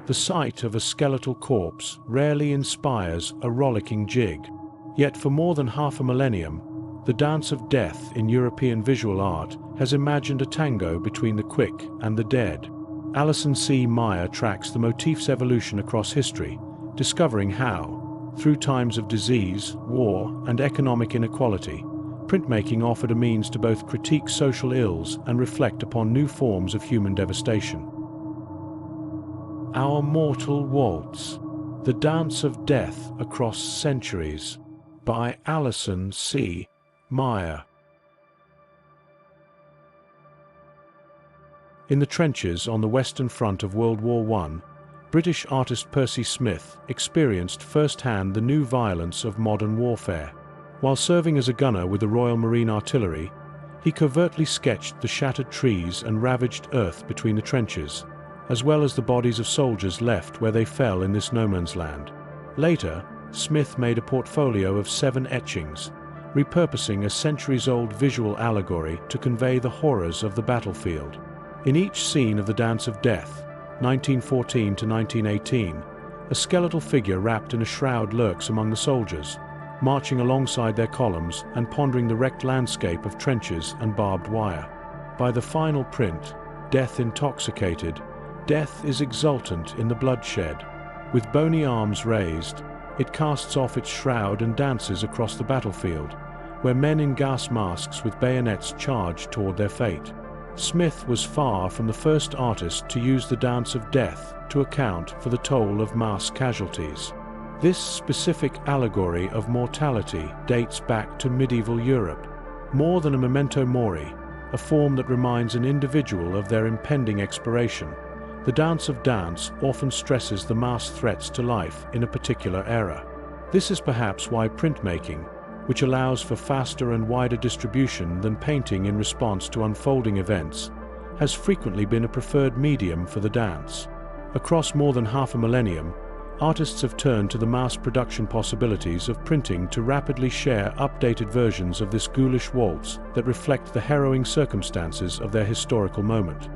The sight of a skeletal corpse rarely inspires a rollicking jig. Yet for more than half a millennium, the dance of death in European visual art has imagined a tango between the quick and the dead. Alison C. Meyer tracks the motif's evolution across history, discovering how, through times of disease, war, and economic inequality, printmaking offered a means to both critique social ills and reflect upon new forms of human devastation. Our Mortal Waltz, The Dance of Death Across Centuries, by Alison C. Meyer. In the trenches on the Western Front of World War I, British artist Percy Smith experienced firsthand the new violence of modern warfare. While serving as a gunner with the Royal Marine Artillery, he covertly sketched the shattered trees and ravaged earth between the trenches, as well as the bodies of soldiers left where they fell in this no-man's land. Later, Smith made a portfolio of 7 etchings, repurposing a centuries-old visual allegory to convey the horrors of the battlefield. In each scene of the Dance of Death, 1914 to 1918, a skeletal figure wrapped in a shroud lurks among the soldiers, marching alongside their columns and pondering the wrecked landscape of trenches and barbed wire. By the final print, Death Intoxicated, death is exultant in the bloodshed. With bony arms raised, it casts off its shroud and dances across the battlefield, where men in gas masks with bayonets charge toward their fate. Smith was far from the first artist to use the dance of death to account for the toll of mass casualties. This specific allegory of mortality dates back to medieval Europe. More than a memento mori, a form that reminds an individual of their impending expiration, the dance of dance often stresses the mass threats to life in a particular era. This is perhaps why printmaking, which allows for faster and wider distribution than painting in response to unfolding events, has frequently been a preferred medium for the dance. Across more than half a millennium, artists have turned to the mass production possibilities of printing to rapidly share updated versions of this ghoulish waltz that reflect the harrowing circumstances of their historical moment.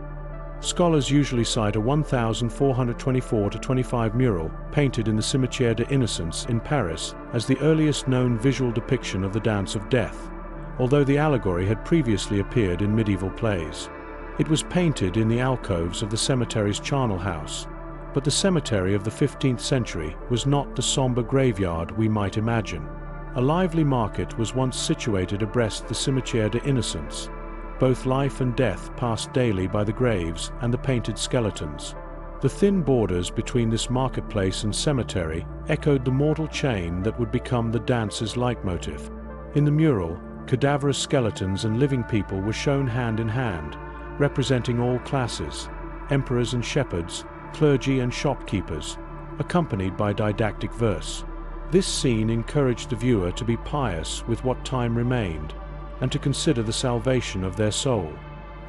Scholars usually cite a 1424-25 mural painted in the Cimetière des Innocents in Paris as the earliest known visual depiction of the Dance of Death, although the allegory had previously appeared in medieval plays. It was painted in the alcoves of the cemetery's charnel house, but the cemetery of the 15th century was not the somber graveyard we might imagine. A lively market was once situated abreast the Cimetière des Innocents. Both life and death passed daily by the graves and the painted skeletons. The thin borders between this marketplace and cemetery echoed the mortal chain that would become the dance's leitmotif. In the mural, cadaverous skeletons and living people were shown hand in hand, representing all classes, emperors and shepherds, clergy and shopkeepers, accompanied by didactic verse. This scene encouraged the viewer to be pious with what time remained, and to consider the salvation of their soul.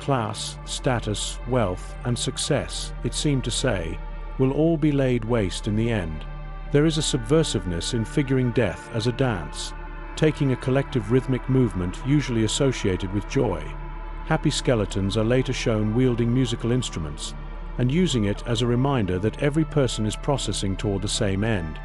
Class, status, wealth, and success, it seemed to say, will all be laid waste in the end. There is a subversiveness in figuring death as a dance, taking a collective rhythmic movement usually associated with joy. Happy skeletons are later shown wielding musical instruments, and using it as a reminder that every person is processing toward the same end.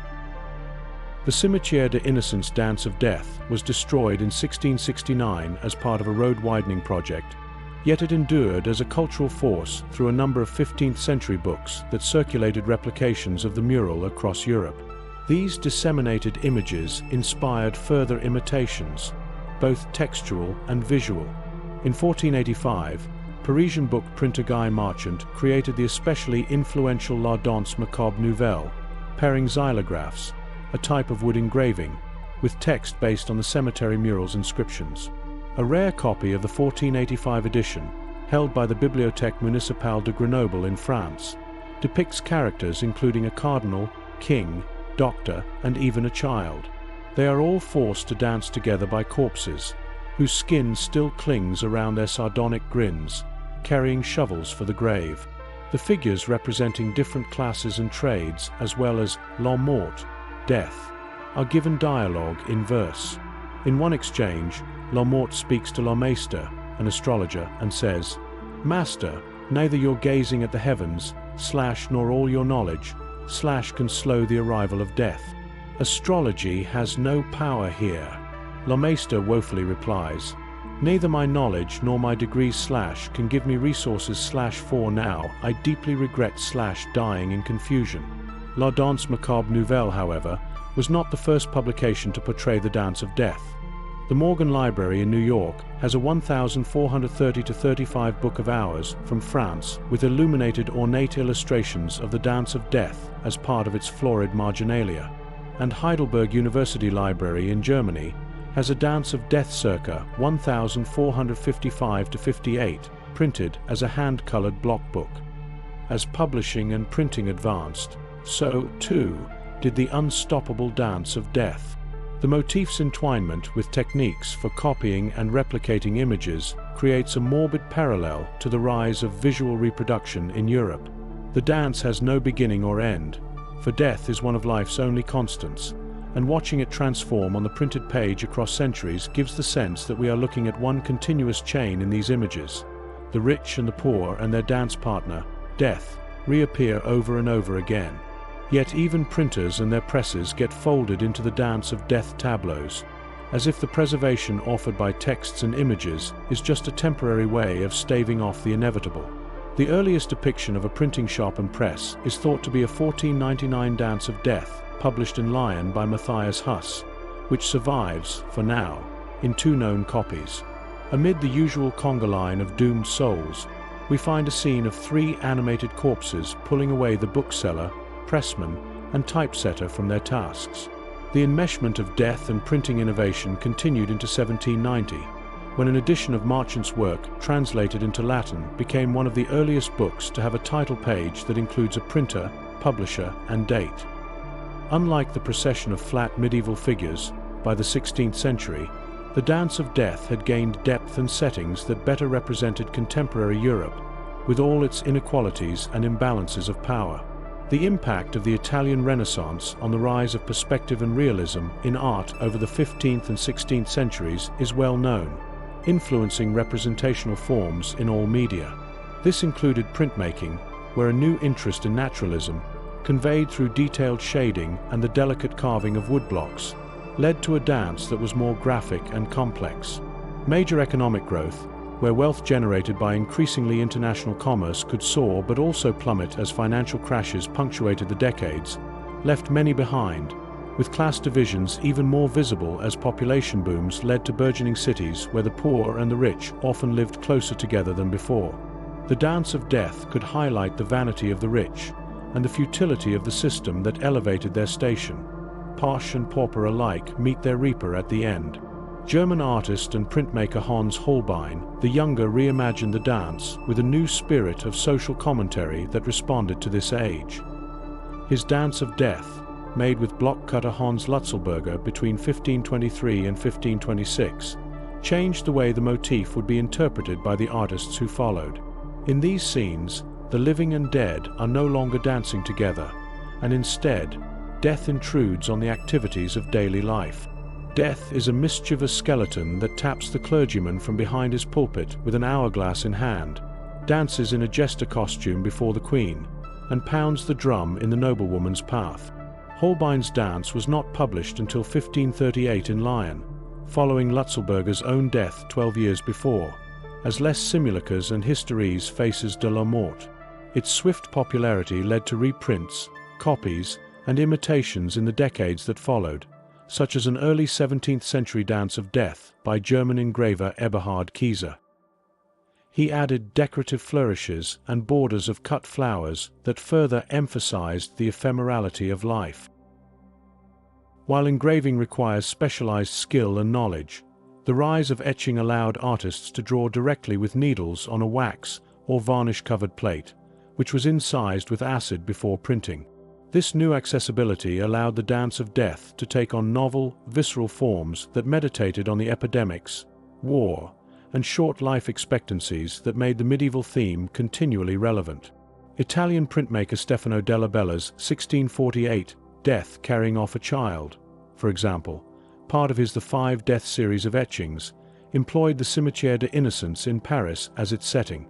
The Cimetière des Innocents Dance of Death was destroyed in 1669 as part of a road-widening project, yet it endured as a cultural force through a number of 15th century books that circulated replications of the mural across Europe. These disseminated images inspired further imitations, both textual and visual. In 1485, Parisian book printer Guy Marchant created the especially influential La Danse Macabre Nouvelle, pairing xylographs, a type of wood engraving, with text based on the cemetery mural's inscriptions. A rare copy of the 1485 edition, held by the Bibliothèque Municipale de Grenoble in France, depicts characters including a cardinal, king, doctor, and even a child. They are all forced to dance together by corpses, whose skin still clings around their sardonic grins, carrying shovels for the grave. The figures representing different classes and trades, as well as la mort, death, are given dialogue in verse. In one exchange, La Mort speaks to La Maester, an astrologer, and says, "Master, neither your gazing at the heavens, / nor all your knowledge / can slow the arrival of death. Astrology has no power here. Lomeister woefully replies, neither my knowledge nor my degrees / can give me resources / for now I deeply regret / dying in confusion. La Danse Macabre Nouvelle, however, was not the first publication to portray the dance of death. The Morgan Library in New York has a 1,430-35 Book of Hours from France with illuminated ornate illustrations of the dance of death as part of its florid marginalia. And Heidelberg University Library in Germany has a Dance of Death circa 1455-58 printed as a hand-colored block book. As publishing and printing advanced, so, too, did the unstoppable dance of death. The motif's entwinement with techniques for copying and replicating images creates a morbid parallel to the rise of visual reproduction in Europe. The dance has no beginning or end, for death is one of life's only constants, and watching it transform on the printed page across centuries gives the sense that we are looking at one continuous chain in these images. The rich and the poor and their dance partner, death, reappear over and over again. Yet even printers and their presses get folded into the dance of death tableaus, as if the preservation offered by texts and images is just a temporary way of staving off the inevitable. The earliest depiction of a printing shop and press is thought to be a 1499 Dance of Death, published in Lyon by Matthias Huss, which survives, for now, in 2 known copies. Amid the usual conga line of doomed souls, we find a scene of 3 animated corpses pulling away the bookseller, pressman, and typesetter from their tasks. The enmeshment of death and printing innovation continued into 1790, when an edition of Marchant's work, translated into Latin, became one of the earliest books to have a title page that includes a printer, publisher, and date. Unlike the procession of flat medieval figures, by the 16th century, the Dance of Death had gained depth and settings that better represented contemporary Europe, with all its inequalities and imbalances of power. The impact of the Italian Renaissance on the rise of perspective and realism in art over the 15th and 16th centuries is well known, influencing representational forms in all media. This included printmaking, where a new interest in naturalism, conveyed through detailed shading and the delicate carving of woodblocks, led to a dance that was more graphic and complex. Major economic growth, where wealth generated by increasingly international commerce could soar but also plummet as financial crashes punctuated the decades, left many behind, with class divisions even more visible as population booms led to burgeoning cities where the poor and the rich often lived closer together than before. The Dance of Death could highlight the vanity of the rich and the futility of the system that elevated their station. Posh and pauper alike meet their reaper at the end. German artist and printmaker Hans Holbein, the younger, reimagined the dance with a new spirit of social commentary that responded to this age. His Dance of Death, made with block cutter Hans Lutzelberger between 1523 and 1526, changed the way the motif would be interpreted by the artists who followed. In these scenes, the living and dead are no longer dancing together, and instead, death intrudes on the activities of daily life. Death is a mischievous skeleton that taps the clergyman from behind his pulpit with an hourglass in hand, dances in a jester costume before the Queen, and pounds the drum in the noblewoman's path. Holbein's dance was not published until 1538 in Lyon, following Lutzelberger's own death 12 years before, as Les Simulacres and Histories Faces de la Mort. Its swift popularity led to reprints, copies, and imitations in the decades that followed, such as an early 17th century Dance of Death by German engraver Eberhard Kieser. He added decorative flourishes and borders of cut flowers that further emphasized the ephemerality of life. While engraving requires specialized skill and knowledge, the rise of etching allowed artists to draw directly with needles on a wax or varnish-covered plate, which was incised with acid before printing. This new accessibility allowed the Dance of Death to take on novel, visceral forms that meditated on the epidemics, war, and short life expectancies that made the medieval theme continually relevant. Italian printmaker Stefano della Bella's 1648 Death Carrying Off a Child, for example, part of his The Five Death series of etchings, employed the Cimetière des Innocents in Paris as its setting.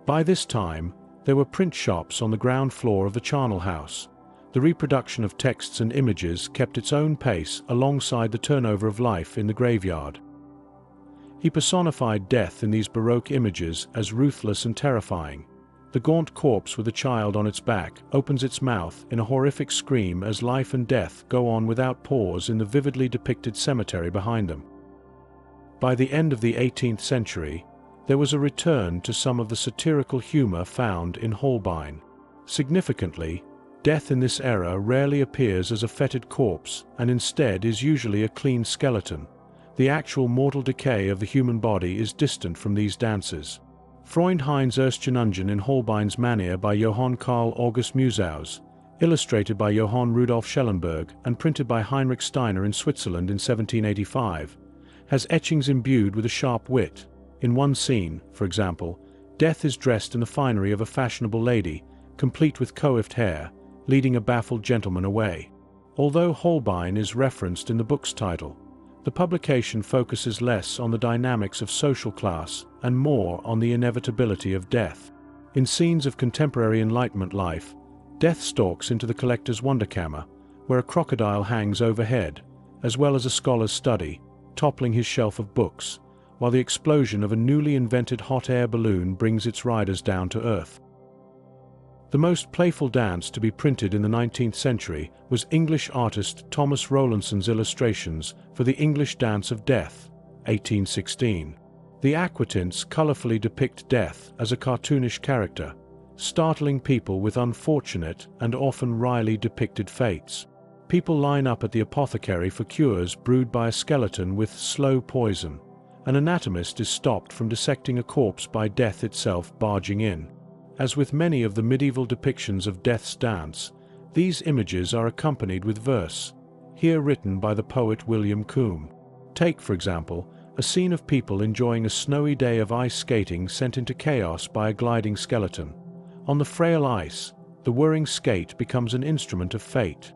By this time, There were print shops on the ground floor of the charnel house. The reproduction of texts and images kept its own pace alongside the turnover of life in the graveyard. He personified death in these Baroque images as ruthless and terrifying. The gaunt corpse with a child on its back opens its mouth in a horrific scream as life and death go on without pause in the vividly depicted cemetery behind them. By the end of the 18th century, there was a return to some of the satirical humor found in Holbein. Significantly, death in this era rarely appears as a fetid corpse and instead is usually a clean skeleton. The actual mortal decay of the human body is distant from these dances. Freund Heinz Erstchenungen in Holbein's Manier by Johann Karl August Musaus, illustrated by Johann Rudolf Schellenberg and printed by Heinrich Steiner in Switzerland in 1785, has etchings imbued with a sharp wit. In one scene, for example, death is dressed in the finery of a fashionable lady, complete with coiffed hair, leading a baffled gentleman away. Although Holbein is referenced in the book's title, the publication focuses less on the dynamics of social class and more on the inevitability of death. In scenes of contemporary Enlightenment life, death stalks into the collector's Wunderkammer, where a crocodile hangs overhead, as well as a scholar's study, toppling his shelf of books, while the explosion of a newly invented hot air balloon brings its riders down to earth. The most playful dance to be printed in the 19th century was English artist Thomas Rowlandson's illustrations for the English Dance of Death, 1816. The aquatints colorfully depict death as a cartoonish character, startling people with unfortunate and often wryly depicted fates. People line up at the apothecary for cures brewed by a skeleton with slow poison. An anatomist is stopped from dissecting a corpse by death itself barging in. As with many of the medieval depictions of death's dance, these images are accompanied with verse, here written by the poet William Coombe. Take, for example, a scene of people enjoying a snowy day of ice skating sent into chaos by a gliding skeleton. On the frail ice, the whirring skate becomes an instrument of fate.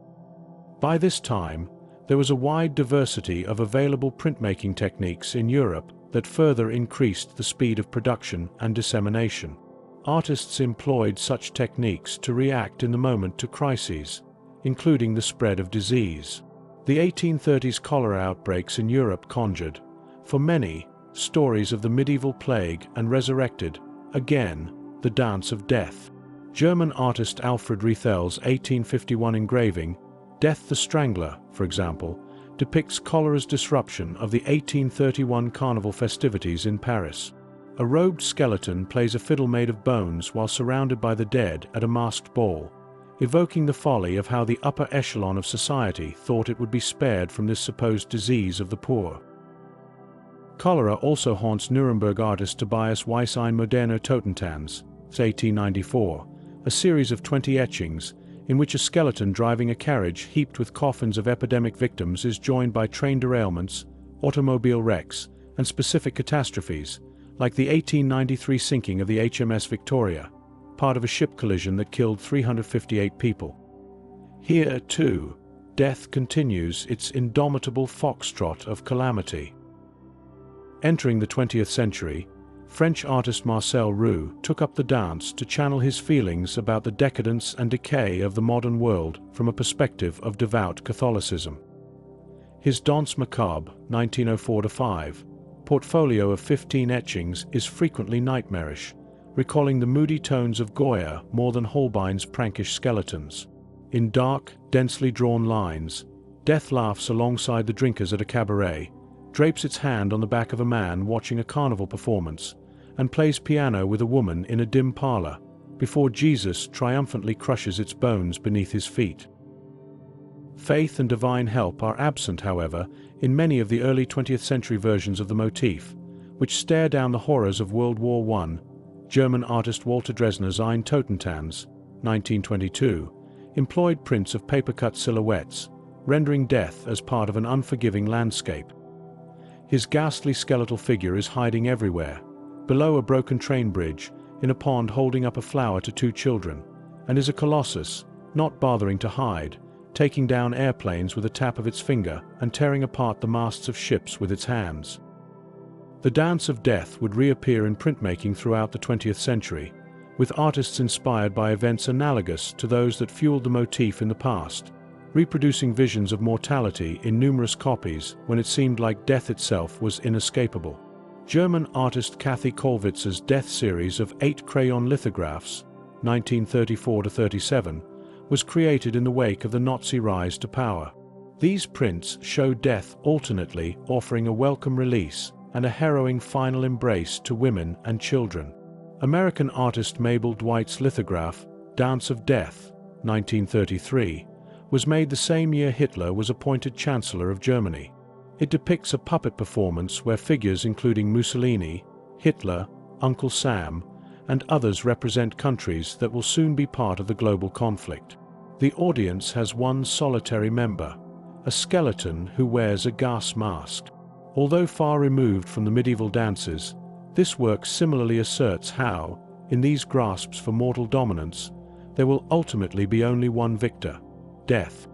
By this time, there was a wide diversity of available printmaking techniques in Europe that further increased the speed of production and dissemination. Artists employed such techniques to react in the moment to crises, including the spread of disease. The 1830s cholera outbreaks in Europe conjured, for many, stories of the medieval plague and resurrected, again, the dance of death. German artist Alfred Riethel's 1851 engraving, Death the Strangler, for example, depicts cholera's disruption of the 1831 carnival festivities in Paris. A robed skeleton plays a fiddle made of bones while surrounded by the dead at a masked ball, evoking the folly of how the upper echelon of society thought it would be spared from this supposed disease of the poor. Cholera also haunts Nuremberg artist Tobias Weiss ein moderner Totentanz, 1894, a series of 20 etchings in which a skeleton driving a carriage heaped with coffins of epidemic victims is joined by train derailments, automobile wrecks, and specific catastrophes, like the 1893 sinking of the HMS Victoria, part of a ship collision that killed 358 people. Here, too, death continues its indomitable foxtrot of calamity. Entering the 20th century, French artist Marcel Roux took up the dance to channel his feelings about the decadence and decay of the modern world from a perspective of devout Catholicism. His Danse Macabre, 1904-5, portfolio of 15 etchings is frequently nightmarish, recalling the moody tones of Goya more than Holbein's prankish skeletons. In dark, densely drawn lines, death laughs alongside the drinkers at a cabaret, drapes its hand on the back of a man watching a carnival performance, and plays piano with a woman in a dim parlor, before Jesus triumphantly crushes its bones beneath his feet. Faith and divine help are absent, however, in many of the early 20th century versions of the motif, which stare down the horrors of World War I. German artist Walter Dresner's Ein Totentanz, 1922, employed prints of paper-cut silhouettes, rendering death as part of an unforgiving landscape. His ghastly skeletal figure is hiding everywhere, below a broken train bridge, in a pond holding up a flower to two children, and is a colossus, not bothering to hide, taking down airplanes with a tap of its finger and tearing apart the masts of ships with its hands. The dance of death would reappear in printmaking throughout the 20th century, with artists inspired by events analogous to those that fueled the motif in the past, reproducing visions of mortality in numerous copies when it seemed like death itself was inescapable. German artist Kathy Kollwitz's death series of 8 crayon lithographs, 1934–37, was created in the wake of the Nazi rise to power. These prints show death alternately offering a welcome release and a harrowing final embrace to women and children. American artist Mabel Dwight's lithograph, Dance of Death, 1933, was made the same year Hitler was appointed Chancellor of Germany. It depicts a puppet performance where figures including Mussolini, Hitler, Uncle Sam, and others represent countries that will soon be part of the global conflict. The audience has one solitary member, a skeleton who wears a gas mask. Although far removed from the medieval dances, this work similarly asserts how, in these grasps for mortal dominance, there will ultimately be only one victor: death.